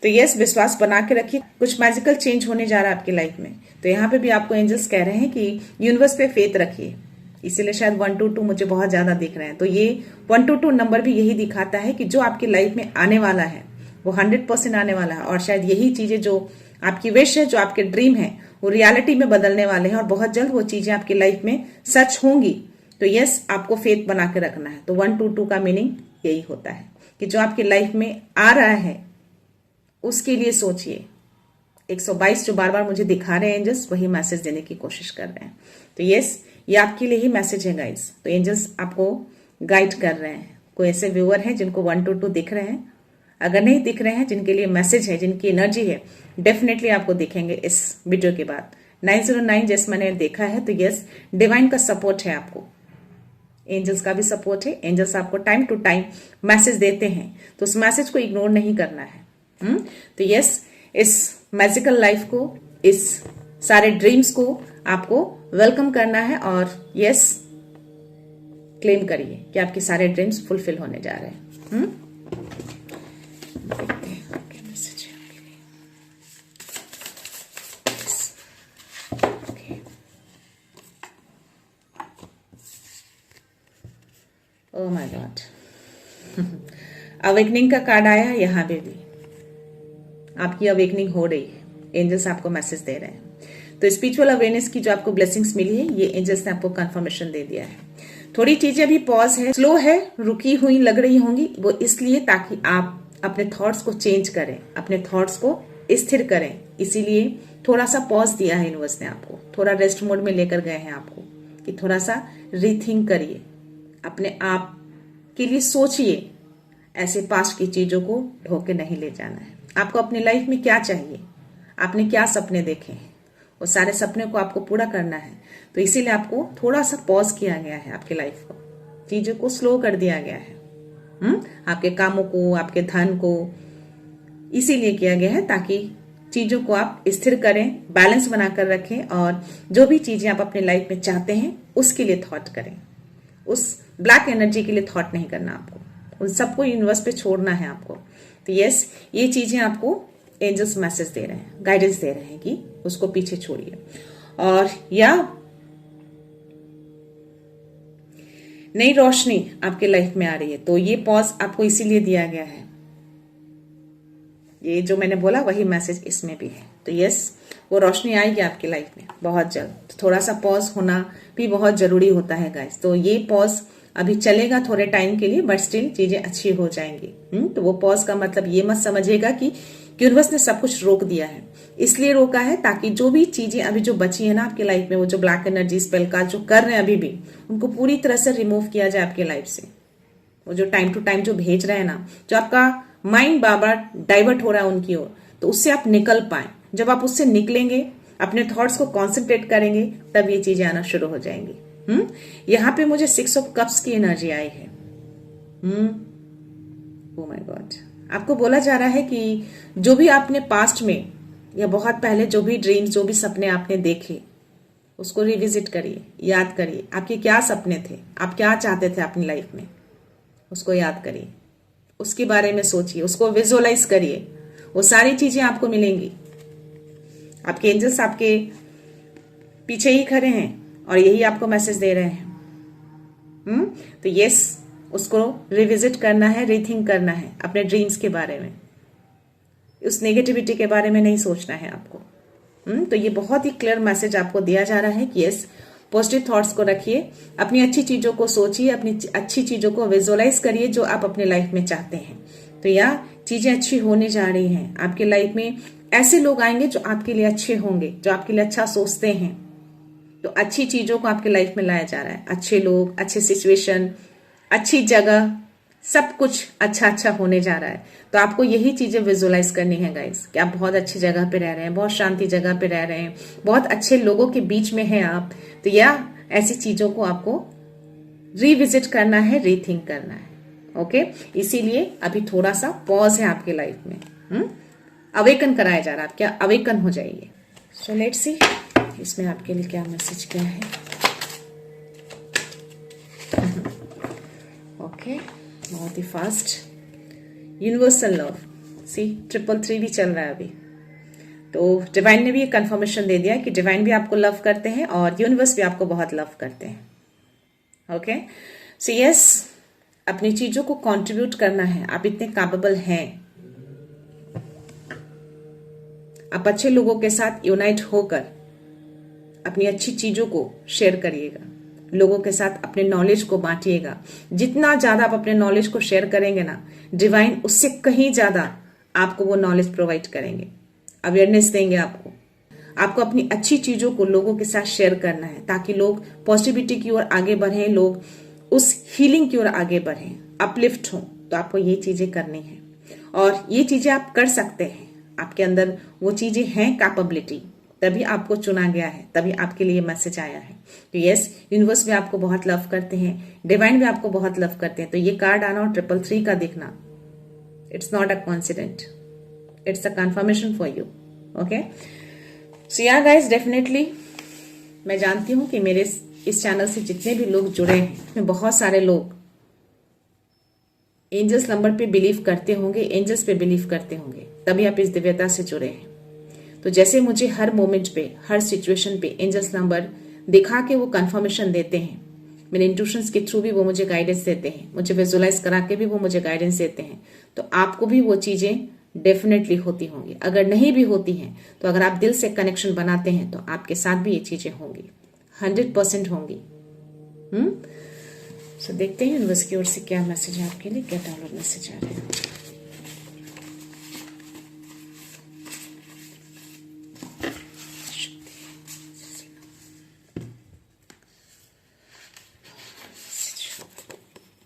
तो यस, विश्वास बना के रखिए, कुछ मैजिकल चेंज होने जा रहा है आपकी लाइफ में। तो यहाँ पे भी आपको एंजल्स कह रहे हैं कि यूनिवर्स पे फेथ रखिए। इसीलिए शायद 122 मुझे बहुत ज्यादा दिख रहे हैं। तो ये 122 नंबर भी यही दिखाता है कि जो आपकी लाइफ में आने वाला है वो 100% आने वाला है। और शायद यही चीजें जो आपकी विश है, जो आपके ड्रीम है, वो रियलिटी में बदलने वाले हैं और बहुत जल्द वो चीजें आपकी लाइफ में सच होंगी। तो यस, आपको फेथ बना के रखना है। तो 122 का मीनिंग यही होता है कि जो आपकी लाइफ में आ रहा है उसके लिए सोचिए। 122 जो बार बार मुझे दिखा रहे हैं एंजल्स, वही मैसेज देने की कोशिश कर रहे हैं। तो यस, ये आपके लिए ही मैसेज है गाइस। तो एंजल्स आपको गाइड कर रहे हैं। कोई ऐसे व्यूअर हैं जिनको 122 दिख रहे हैं? अगर नहीं दिख रहे हैं, जिनके लिए मैसेज है, जिनकी एनर्जी है, डेफिनेटली आपको दिखेंगे इस वीडियो के बाद। 909 जैसे मैंने देखा है। तो यस, डिवाइन का सपोर्ट है आपको, एंजल्स का भी सपोर्ट है। एंजल्स आपको टाइम टू टाइम मैसेज देते हैं, तो उस मैसेज को इग्नोर नहीं करना है। तो यस, इस मैजिकल लाइफ को, इस सारे ड्रीम्स को आपको वेलकम करना है और यस, क्लेम करिए कि आपके सारे ड्रीम्स फुलफिल होने जा रहे हैं। देखते हैं क्या मैसेज है आपके लिए। ओह माय गॉड, अवेकनिंग का कार्ड आया यहाँ पे भी। आपकी अवेकनिंग हो रही है, एंजल्स आपको मैसेज दे रहे हैं। तो स्पिरिचुअल अवेयरनेस की जो आपको ब्लेसिंग्स मिली है, ये एंजल्स ने आपको कंफर्मेशन दे दिया है। थोड़ी चीजें अभी पॉज है, स्लो है, रुकी हुई लग रही होंगी, वो इसलिए ताकि आप अपने थॉट्स को चेंज करें, अपने थॉट्स को स्थिर करें। इसीलिए थोड़ा सा पॉज दिया है यूनिवर्स ने आपको, थोड़ा रेस्ट मोड में लेकर गए हैं आपको कि थोड़ा सा रीथिंक करिए, अपने आप के लिए सोचिए। ऐसे पास्ट की चीजों को ढोके नहीं ले जाना है। आपको अपनी लाइफ में क्या चाहिए, आपने क्या सपने देखे हैं, वो सारे सपने को आपको पूरा करना है। तो इसीलिए आपको थोड़ा सा पॉज किया गया है, आपकी लाइफ को, चीजों को स्लो कर दिया गया है। आपके कामों को, आपके धन को इसीलिए किया गया है ताकि चीजों को आप स्थिर करें, बैलेंस बनाकर रखें और जो भी चीजें आप अपनी लाइफ में चाहते हैं उसके लिए थॉट करें। उस ब्लैक एनर्जी के लिए थॉट नहीं करना आपको, उन सबको यूनिवर्स पे छोड़ना है आपको। तो यस, ये चीजें आपको एंजल्स मैसेज दे रहे हैं, गाइडेंस दे रहे हैं कि उसको पीछे छोड़िए। और या नई रोशनी आपके लाइफ में आ रही है, तो ये पॉज आपको इसीलिए दिया गया है। ये जो मैंने बोला वही मैसेज इसमें भी है। तो यस, वो रोशनी आएगी आपकी लाइफ में बहुत जल्द। तो थोड़ा सा पॉज होना भी बहुत जरूरी होता है गाइस। तो ये पॉज अभी चलेगा थोड़े टाइम के लिए, बट स्टिल चीजें अच्छी हो जाएंगी। तो वो पॉज का मतलब ये मत समझिएगा कि यूनिवर्स ने सब कुछ रोक दिया है। इसलिए रोका है ताकि जो भी चीजें अभी जो बची है ना आपकी लाइफ में, वो जो ब्लैक एनर्जी स्पेल का जो कर रहे हैं अभी भी, उनको पूरी तरह से रिमूव किया जाए आपकी लाइफ से। वो जो टाइम टू टाइम जो भेज रहे हैं ना, जो आपका माइंड बार बार डाइवर्ट हो रहा है उनकी ओर, तो उससे आप निकल पाए। जब आप उससे निकलेंगे, अपने थॉट्स को कॉन्सेंट्रेट करेंगे, तब ये चीजें आना शुरू हो जाएंगी। यहाँ पे मुझे 6 ऑफ कप्स की एनर्जी आई है। ओह माय गॉड, आपको बोला जा रहा है कि जो भी आपने पास्ट में या बहुत पहले जो भी ड्रीम्स, जो भी सपने आपने देखे, उसको रिविजिट करिए, याद करिए। आपके क्या सपने थे, आप क्या चाहते थे अपनी लाइफ में, उसको याद करिए, उसके बारे में सोचिए, उसको विजुअलाइज करिए। वो सारी चीजें आपको मिलेंगी। आपके एंजल्स आपके पीछे ही खड़े हैं और यही आपको मैसेज दे रहे हैं। तो यस, उसको रिविजिट करना है, रीथिंक करना है अपने ड्रीम्स के बारे में। उस नेगेटिविटी के बारे में नहीं सोचना है आपको। तो ये बहुत ही क्लियर मैसेज आपको दिया जा रहा है कि यस, पॉजिटिव थॉट्स को रखिए, अपनी अच्छी चीजों को सोचिए, अपनी अच्छी चीजों को विजुअलाइज करिए जो आप अपने लाइफ में चाहते हैं। तो या चीजें अच्छी होने जा रही हैं, आपके लाइफ में ऐसे लोग आएंगे जो आपके लिए अच्छे होंगे, जो आपके लिए अच्छा सोचते हैं। तो अच्छी चीजों को आपके लाइफ में लाया जा रहा है, अच्छे लोग, अच्छे सिचुएशन, अच्छी जगह, सब कुछ अच्छा अच्छा होने जा रहा है। तो आपको यही चीजें विजुअलाइज करनी है गाइस, कि आप बहुत अच्छी जगह पे रह रहे हैं, बहुत शांति जगह पे रह रहे हैं, बहुत अच्छे लोगों के बीच में हैं आप। तो या ऐसी चीजों को आपको रिविजिट करना है, रीथिंक करना है। ओके, इसीलिए अभी थोड़ा सा पॉज है आपके लाइफ में। अवेकन कराया जा रहा है, आप क्या अवेकन हो जाइए। सो लेट्स सी इसमें आपके लिए क्या मैसेज क्या है। ओके, बहुत ही फास्ट। यूनिवर्सल लव, सी 333 भी चल रहा है अभी। तो डिवाइन ने भी एक कंफर्मेशन दे दिया कि डिवाइन भी आपको लव करते हैं और यूनिवर्स भी आपको बहुत लव करते हैं। ओके, सो यस, अपनी चीजों को कंट्रीब्यूट करना है, आप इतने कैपेबल हैं। आप अच्छे लोगों के साथ यूनाइट होकर अपनी अच्छी चीजों को शेयर करिएगा, लोगों के साथ अपने नॉलेज को बांटिएगा। जितना ज्यादा आप अपने नॉलेज को शेयर करेंगे ना, डिवाइन उससे कहीं ज्यादा आपको वो नॉलेज प्रोवाइड करेंगे, अवेयरनेस देंगे आपको। आपको अपनी अच्छी चीजों को लोगों के साथ शेयर करना है ताकि लोग पॉजिटिविटी की ओर आगे बढ़ें, लोग उस हीलिंग की ओर आगे बढ़ें, अपलिफ्ट हों। तो आपको ये चीजें करनी है और ये चीजें आप कर सकते हैं। आपके अंदर वो चीजें हैं, कैपेबिलिटी, तभी आपको चुना गया है, तभी आपके लिए मैसेज आया है। तो यस, यूनिवर्स भी आपको बहुत लव करते हैं, डिवाइन भी आपको बहुत लव करते हैं। तो ये कार्ड आना और 333 का दिखना, it's not a coincident, it's a confirmation for you. Okay, so yeah guys, definitely मैं जानती हूं कि मेरे इस चैनल से जितने भी लोग जुड़े हैं, बहुत सारे लोग एंजल्स नंबर पे बिलीव करते होंगे, एंजल्स पे बिलीव करते होंगे, तभी आप इस दिव्यता से जुड़े हैं। तो जैसे मुझे हर मोमेंट पे, हर सिचुएशन पे एंजल्स नंबर दिखा के वो कंफर्मेशन देते हैं, मेरे इंट्यूशंस के थ्रू भी वो मुझे गाइडेंस देते हैं, मुझे विजुअलाइज करा के भी वो मुझे गाइडेंस देते हैं, तो आपको भी वो चीजें डेफिनेटली होती होंगी। अगर नहीं भी होती हैं तो अगर आप दिल से कनेक्शन बनाते हैं तो आपके साथ भी ये चीजें होंगी, 100% होंगी। सो देखते हैं यूनिवर्स की ओर से क्या मैसेज है आपके लिए, क्या डाउनलोड मैसेज आ रहे हैं।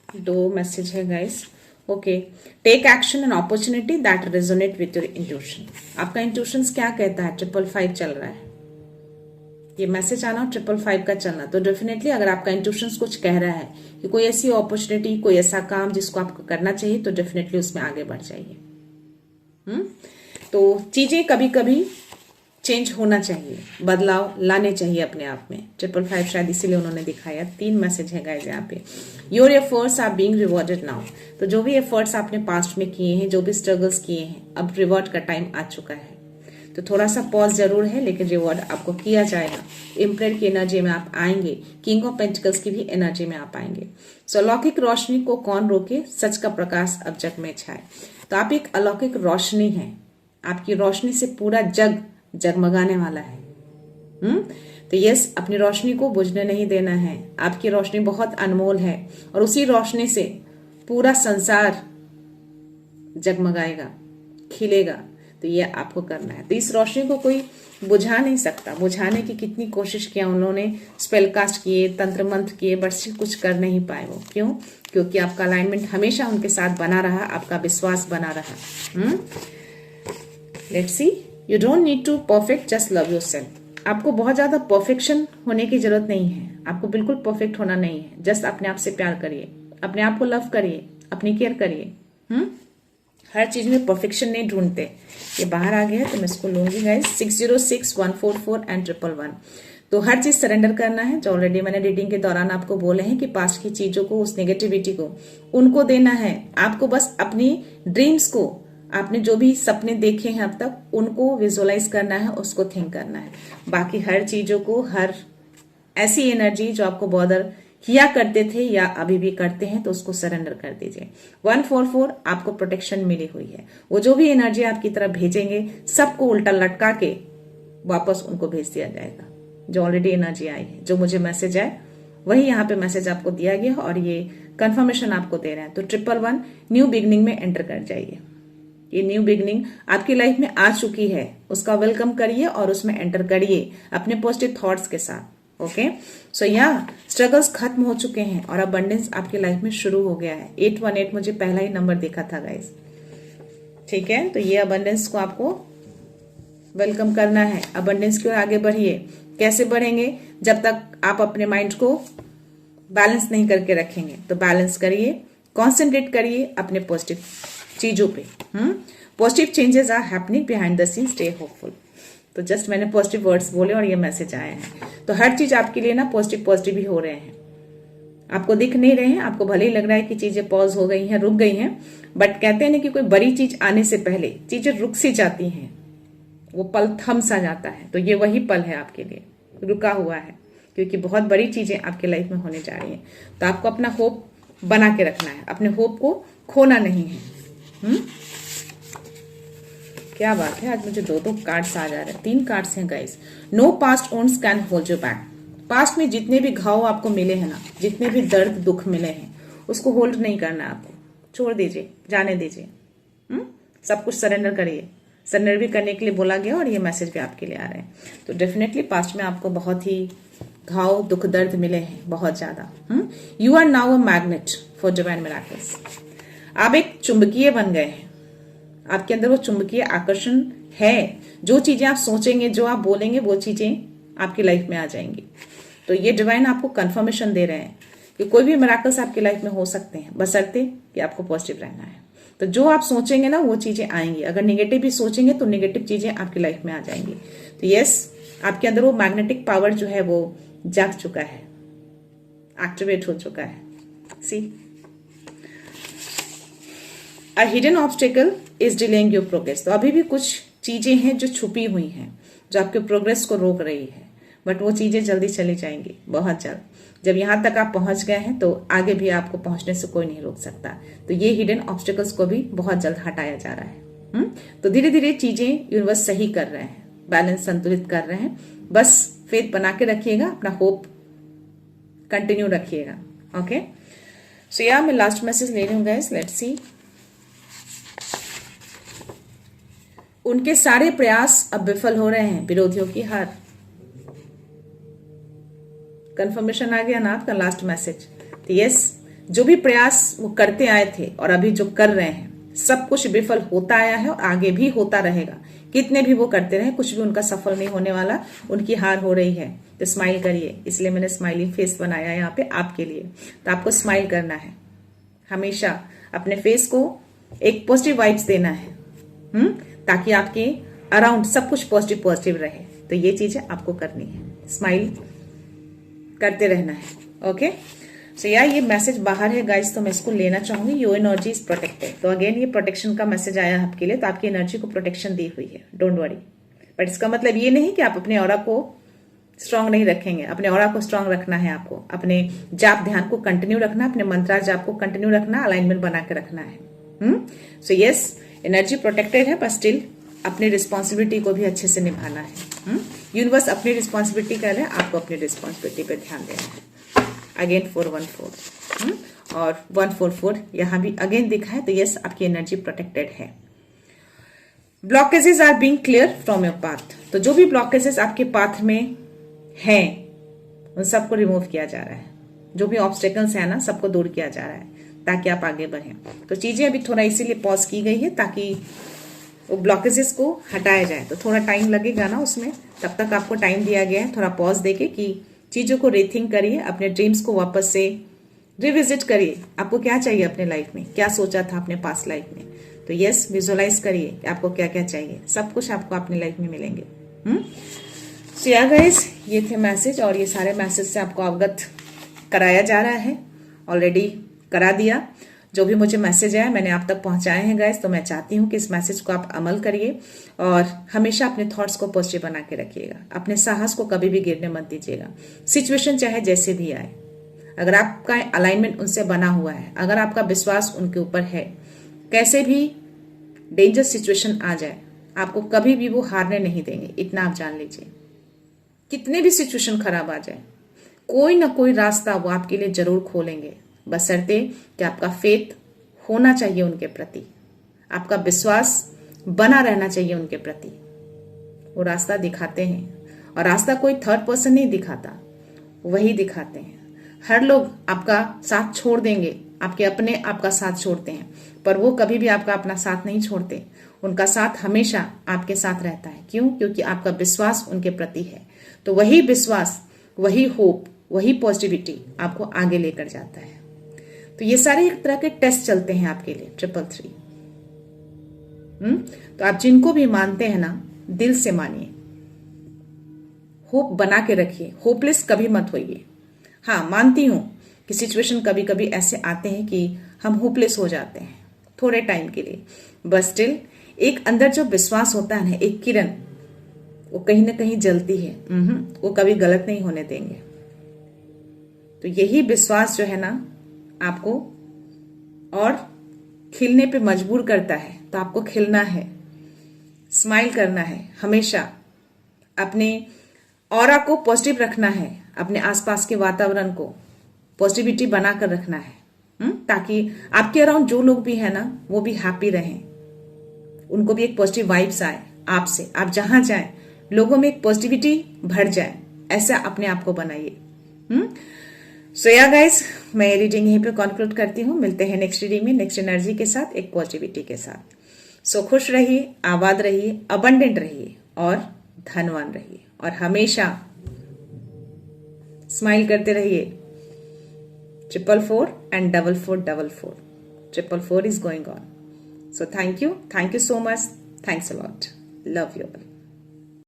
दो मैसेज है guys. Okay, take action and opportunity that resonate with your intuition. आपका इंट्यूशन क्या कहता है? 555 चल रहा है, ये मैसेज आना और 555 का चलना। तो डेफिनेटली अगर आपका इंट्यूशन कुछ कह रहा है कि कोई ऐसी अपॉर्चुनिटी, कोई ऐसा काम जिसको आपको करना चाहिए, तो डेफिनेटली उसमें आगे बढ़ जाइए। तो चीजें कभी कभी चेंज होना चाहिए, बदलाव लाने चाहिए अपने आप में। 555 शायद इसीलिए उन्होंने दिखाया। 3 मैसेज है गाइस यहाँ पे। Your efforts are being rewarded now. तो जो भी एफर्ट्स आपने पास्ट में किए हैं, जो भी स्ट्रगल्स किए हैं, अब रिवॉर्ड का टाइम आ चुका है। तो थोड़ा सा पॉज जरूर है, लेकिन रिवॉर्ड आपको किया जाएगा। एम्परर की एनर्जी में आप आएंगे, किंग ऑफ पेंटिकल्स की भी एनर्जी में आप आएंगे। सो अलौकिक रोशनी को कौन रोके, सच का प्रकाश अब जग में छाए। तो आप एक अलौकिक रोशनी है, आपकी रोशनी से पूरा जग जगमगाने वाला है। तो यस, अपनी रोशनी को बुझने नहीं देना है। आपकी रोशनी बहुत अनमोल है और उसी रोशनी से पूरा संसार जगमगाएगा, खिलेगा। तो ये आपको करना है। तो इस रोशनी को कोई बुझा नहीं सकता। बुझाने की कितनी कोशिश किया उन्होंने, स्पेल कास्ट किए, तंत्र मंत्र किए, बट कुछ कर नहीं पाए वो। क्यों? क्योंकि आपका अलाइनमेंट हमेशा उनके साथ बना रहा, आपका विश्वास बना रहा। Let's see, you don't need to perfect, just love yourself. आपको बहुत ज्यादा परफेक्शन होने की जरूरत नहीं है, आपको बिल्कुल परफेक्ट होना नहीं है। जस्ट अपने आप से प्यार करिए, अपने आप को लव करिए, अपनी केयर करिए। हर चीज में परफेक्शन नहीं ढूंढते। ये बाहर आ गया है तो मैं इसको लूंगी गाइस। 606 144 एंड 111। तो हर चीज सरेंडर करना है, जो ऑलरेडी मैंने रीडिंग के दौरान आपको बोले हैं कि पास्ट की चीजों को, उस नेगेटिविटी को, उनको देना है। आपको बस अपनी ड्रीम्स को, आपने जो भी सपने देखे हैं अब तक, उनको विजुअलाइज करना है, उसको थिंक करना है। बाकी हर चीजों को, हर ऐसी एनर्जी जो आपको बॉदर किया करते थे या अभी भी करते हैं, तो उसको सरेंडर कर दीजिए। 144 आपको प्रोटेक्शन मिली हुई है। वो जो भी एनर्जी आपकी तरफ भेजेंगे, सबको उल्टा लटका के वापस उनको भेज दिया जाएगा। जो ऑलरेडी एनर्जी आई है, जो मुझे मैसेज आए वही यहाँ पे मैसेज आपको दिया गया और ये कंफर्मेशन आपको दे रहे हैं। तो 111 न्यू बिगनिंग में एंटर कर जाइए। ये न्यू बिगनिंग आपकी लाइफ में आ चुकी है, उसका वेलकम करिए और उसमें एंटर करिए अपने पॉजिटिव थॉट्स के साथ। ओके, सो यहाँ स्ट्रगल्स खत्म हो चुके हैं और अबंडेंस आपकी लाइफ में शुरू हो गया है। 818 मुझे पहला ही नंबर देखा था गाइस, ठीक है। तो ये अबंडेंस को आपको वेलकम करना है। अबंडेंस की ओर आगे बढ़िए। कैसे बढ़ेंगे? जब तक आप अपने माइंड को बैलेंस नहीं करके रखेंगे। तो बैलेंस करिए, कॉन्सेंट्रेट करिए अपने पॉजिटिव चीजों पे। Positive changes are happening behind the scene, stay hopeful. तो जस्ट मैंने पॉजिटिव वर्ड्स बोले और ये मैसेज आया है। तो हर चीज आपके लिए ना पॉजिटिव ही हो रहे हैं। आपको दिख नहीं रहे हैं, आपको भले ही लग रहा है कि चीजें पॉज हो गई हैं, रुक गई हैं, बट कहते हैं ना कि कोई बड़ी चीज आने से पहले चीजें रुक सी जाती हैं, वो पल थम सा जाता है। तो ये वही पल है आपके लिए, रुका हुआ है, क्योंकि बहुत बड़ी चीजें आपके लाइफ में होने जा रही हैं। तो आपको अपना होप बना के रखना है, अपने होप को खोना नहीं है। क्या बात है, आज मुझे 2 कार्ड्स आ जा रहे हैं। 3 कार्ड्स हैं guys. No past wounds can hold you back. Past में जितने भी घाव आपको मिले हैं ना, जितने भी दर्द दुख मिले हैं, उसको होल्ड नहीं करना है आपको। छोड़ दीजिए, जाने दीजिए। सब कुछ सरेंडर करिए। सरेंडर भी करने के लिए बोला गया और ये मैसेज भी आपके लिए आ रहे हैं। तो डेफिनेटली पास्ट में आपको बहुत ही घाव दुख दर्द मिले हैं, बहुत ज्यादा। You are now a magnet for divine miracles. आप एक चुंबकीय बन गए हैं। आपके अंदर वो चुंबकीय आकर्षण है। जो चीजें आप सोचेंगे, जो आप बोलेंगे, वो चीजें आपकी लाइफ में आ जाएंगी। तो ये डिवाइन आपको कंफर्मेशन दे रहे हैं कि कोई भी मिरेकल्स आपकी लाइफ में हो सकते हैं, बशर्ते कि आपको पॉजिटिव रहना है। तो जो आप सोचेंगे ना, वो चीजें आएंगी। अगर निगेटिव भी सोचेंगे तो निगेटिव चीजें आपकी लाइफ में आ जाएंगी। तो यस, आपके अंदर वो मैग्नेटिक पावर जो है वो जाग चुका है, एक्टिवेट हो चुका है। See, a hidden obstacle is delaying your progress. तो अभी भी कुछ चीजें हैं जो छुपी हुई हैं, जो आपके प्रोग्रेस को रोक रही है, बट वो चीजें जल्दी चली जाएंगी, बहुत जल्द। जब यहां तक आप पहुंच गए हैं तो आगे भी आपको पहुंचने से कोई नहीं रोक सकता। तो ये हिडन ऑब्स्टेकल्स को भी बहुत जल्द हटाया जा रहा है। तो धीरे धीरे चीजें यूनिवर्स सही कर रहे हैं, बैलेंस संतुलित कर रहे हैं। बस फेथ बना के रखिएगा, अपना होप कंटिन्यू रखिएगा। ओके, सो या मैं लास्ट मैसेज ले रही हूँ गाइस, लेट्स सी। उनके सारे प्रयास अब विफल हो रहे हैं, विरोधियों की हार। कंफर्मेशन आ गया ना आपका लास्ट मैसेज। तो यस, जो भी प्रयास वो करते आए थे और अभी जो कर रहे हैं, सब कुछ विफल होता आया है और आगे भी होता रहेगा। कितने भी वो करते रहे, कुछ भी उनका सफल नहीं होने वाला, उनकी हार हो रही है। तो स्माइल करिए, इसलिए मैंने स्माइलिंग फेस बनाया यहाँ पे आपके लिए। तो आपको स्माइल करना है, हमेशा अपने फेस को एक पॉजिटिव वाइब्स देना है, ताकि आपके अराउंड सब कुछ पॉजिटिव रहे। तो ये चीजें आपको करनी है, स्माइल करते रहना है। ओके, सो यार ये मैसेज बाहर है गाइस, तो मैं इसको लेना चाहूंगी। Your energy is protected. तो अगेन ये प्रोटेक्शन का मैसेज आया आपके लिए। तो आपकी एनर्जी को प्रोटेक्शन दी हुई है, डोंट वरी। बट इसका मतलब ये नहीं कि आप अपने ऑरा को स्ट्रांग नहीं रखेंगे। अपने ऑरा को स्ट्रांग रखना है आपको, अपने जाप ध्यान को कंटिन्यू रखना, अपने मंत्रा जाप को कंटिन्यू रखना, अलाइनमेंट बना के रखना है। सो यस, एनर्जी प्रोटेक्टेड है, पर स्टिल अपनी रिस्पॉन्सिबिलिटी को भी अच्छे से निभाना है। यूनिवर्स अपनी रिस्पॉन्सिबिलिटी कर रहे हैं, आपको अपनी रिस्पॉन्सिबिलिटी पे ध्यान देना है। अगेन 414 और 144 यहाँ भी अगेन दिखा है। तो यस, आपकी एनर्जी प्रोटेक्टेड है। Blockages are being clear from your path. तो जो भी ब्लॉकेजेस आपके पाथ में हैं, उन सबको रिमूव किया जा रहा है। जो भी ऑब्स्टेकल्स है ना, सबको दूर किया जा रहा है, ताकि आप आगे बढ़ें। तो चीजें अभी थोड़ा इसीलिए पॉज की गई है, ताकि वो ब्लॉकेजेस को हटाया जाए। तो थोड़ा टाइम लगेगा ना उसमें, तब तक आपको टाइम दिया गया है। थोड़ा पॉज देके कि चीजों को रीथिंक करिए, अपने ड्रीम्स को वापस से रिविजिट करिए। आपको क्या चाहिए अपने लाइफ में, क्या सोचा था अपने पास्ट लाइफ में। तो यस, विजुअलाइज करिए कि आपको क्या क्या चाहिए, सब कुछ आपको अपनी लाइफ में मिलेंगे। सो या गाइस, ये थे मैसेज, और ये सारे मैसेज से आपको अवगत कराया जा रहा है, ऑलरेडी करा दिया। जो भी मुझे मैसेज आया मैंने आप तक पहुंचाए हैं गाइस। तो मैं चाहती हूं कि इस मैसेज को आप अमल करिए और हमेशा अपने थॉट्स को पॉजिटिव बना के रखिएगा। अपने साहस को कभी भी गिरने मत दीजिएगा। सिचुएशन चाहे जैसे भी आए, अगर आपका अलाइनमेंट उनसे बना हुआ है, अगर आपका विश्वास उनके ऊपर है, कैसे भी डेंजर सिचुएशन आ जाए, आपको कभी भी वो हारने नहीं देंगे। इतना आप जान लीजिए, कितने भी सिचुएशन खराब आ जाए, कोई ना कोई रास्ता वो आपके लिए जरूर खोलेंगे, बशर्ते कि आपका फेथ होना चाहिए उनके प्रति, आपका विश्वास बना रहना चाहिए उनके प्रति। वो रास्ता दिखाते हैं, और रास्ता कोई थर्ड पर्सन नहीं दिखाता, वही दिखाते हैं। हर लोग आपका साथ छोड़ देंगे, आपके अपने आपका साथ छोड़ते हैं, पर वो कभी भी आपका अपना साथ नहीं छोड़ते। उनका साथ हमेशा आपके साथ रहता है। क्यों? क्योंकि आपका विश्वास उनके प्रति है। तो वही विश्वास, वही होप, वही पॉजिटिविटी आपको आगे लेकर जाता है। तो ये सारे एक तरह के टेस्ट चलते हैं आपके लिए 333। तो आप जिनको भी मानते हैं ना, दिल से मानिए, होप बना के रखिए, होपलेस कभी मत होइए। हाँ, मानती हूं कि सिचुएशन कभी कभी ऐसे आते हैं कि हम होपलेस हो जाते हैं थोड़े टाइम के लिए, बस स्टिल एक अंदर जो विश्वास होता है ना, एक किरण, वो कहीं ना कहीं जलती है। वो कभी गलत नहीं होने देंगे। तो यही विश्वास जो है ना, आपको और खिलने पे मजबूर करता है। तो आपको खिलना है, स्माइल करना है, हमेशा अपने ऑरा को पॉजिटिव रखना है, अपने आसपास के वातावरण को पॉजिटिविटी बनाकर रखना है, ताकि आपके अराउंड जो लोग भी है ना, वो भी हैप्पी रहें, उनको भी एक पॉजिटिव वाइब्स आए आपसे। आप जहां जाएं लोगों में एक पॉजिटिविटी भर जाए, ऐसा अपने आप को बनाइए। सो या गाइस, मैं रीडिंग यहीं पे कंक्लूड करती हूँ। मिलते हैं नेक्स्ट रीडिंग में, नेक्स्ट एनर्जी के साथ, एक पॉजिटिविटी के साथ। सो खुश रहिए, आबाद रहिए, अबंडेंट रहिए और धनवान रहिए, और हमेशा स्माइल करते रहिए। 444 and 4444. 444 is going on. So thank you so much. Thanks a lot. Love you all.